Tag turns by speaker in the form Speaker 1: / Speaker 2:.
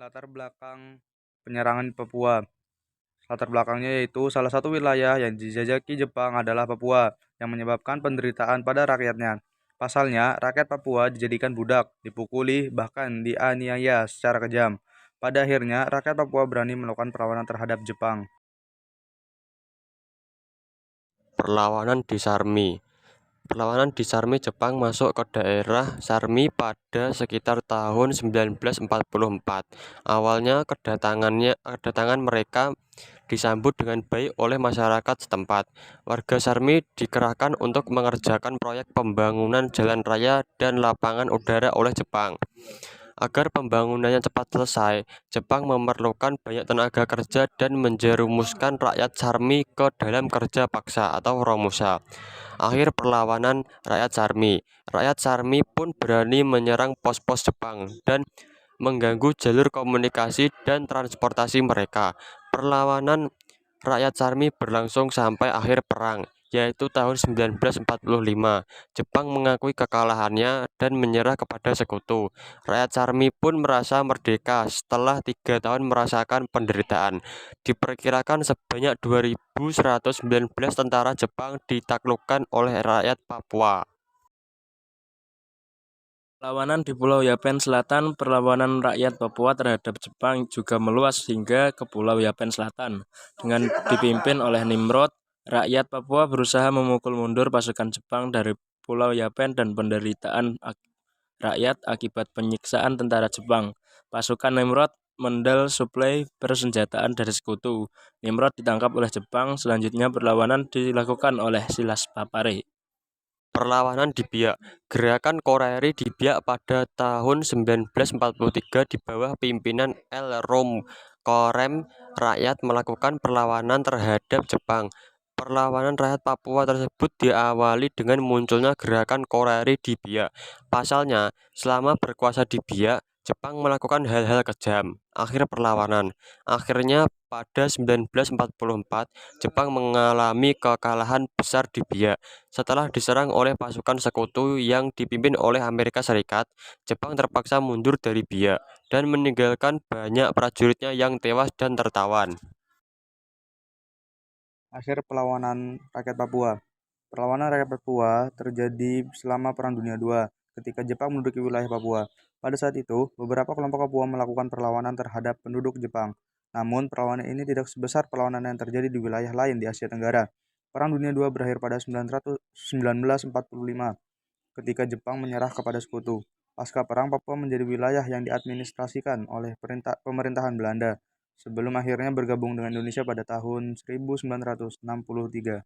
Speaker 1: Latar belakang penyerangan Papua. Latar belakangnya yaitu salah satu wilayah yang dijajaki Jepang adalah Papua, yang menyebabkan penderitaan pada rakyatnya. Pasalnya, rakyat Papua dijadikan budak, dipukuli, bahkan dianiaya secara kejam. Pada akhirnya, rakyat Papua berani melakukan perlawanan terhadap Jepang.
Speaker 2: Perlawanan di Sarmi. Perlawanan di Sarmi Jepang masuk ke daerah Sarmi pada sekitar tahun 1944. Awalnya kedatangan mereka disambut dengan baik oleh masyarakat setempat. Warga Sarmi dikerahkan untuk mengerjakan proyek pembangunan jalan raya dan lapangan udara oleh Jepang. Agar pembangunannya cepat selesai, Jepang memerlukan banyak tenaga kerja dan menjerumuskan rakyat Sarmi ke dalam kerja paksa atau romusa. Akhir perlawanan rakyat Sarmi. Rakyat Sarmi pun berani menyerang pos-pos Jepang dan mengganggu jalur komunikasi dan transportasi mereka. Perlawanan rakyat Sarmi berlangsung sampai akhir perang, yaitu tahun 1945. Jepang mengakui kekalahannya dan menyerah kepada sekutu. Rakyat Sarmi pun merasa merdeka setelah 3 tahun merasakan penderitaan. Diperkirakan sebanyak 2.119 tentara Jepang ditaklukkan oleh rakyat Papua.
Speaker 3: Perlawanan di Pulau Yapen Selatan. Perlawanan rakyat Papua terhadap Jepang juga meluas hingga ke Pulau Yapen Selatan. Dengan dipimpin oleh Nimrod, rakyat Papua berusaha memukul mundur pasukan Jepang dari Pulau Yapen dan penderitaan rakyat akibat penyiksaan tentara Jepang. Pasukan Nimrod mendal suplai persenjataan dari sekutu. Nimrod ditangkap oleh Jepang. Selanjutnya perlawanan dilakukan oleh Silas Papare.
Speaker 2: Perlawanan di Biak. Gerakan Koraeri di Biak pada tahun 1943 di bawah pimpinan L. Rom Korem, rakyat melakukan perlawanan terhadap Jepang. Perlawanan rakyat Papua tersebut diawali dengan munculnya gerakan Koraeri di Biak. Pasalnya, selama berkuasa di Biak, Jepang melakukan hal-hal kejam. Akhir perlawanan. Akhirnya pada 1944, Jepang mengalami kekalahan besar di Biak. Setelah diserang oleh pasukan sekutu yang dipimpin oleh Amerika Serikat, Jepang terpaksa mundur dari Biak dan meninggalkan banyak prajuritnya yang tewas dan tertawan.
Speaker 1: Akhir perlawanan rakyat Papua. Perlawanan rakyat Papua terjadi selama Perang Dunia II ketika Jepang menduduki wilayah Papua. Pada saat itu, beberapa kelompok Papua melakukan perlawanan terhadap penduduk Jepang. Namun, perlawanan ini tidak sebesar perlawanan yang terjadi di wilayah lain di Asia Tenggara. Perang Dunia II berakhir pada 1945 ketika Jepang menyerah kepada sekutu. Pasca perang, Papua menjadi wilayah yang diadministrasikan oleh pemerintahan Belanda sebelum akhirnya bergabung dengan Indonesia pada tahun 1963.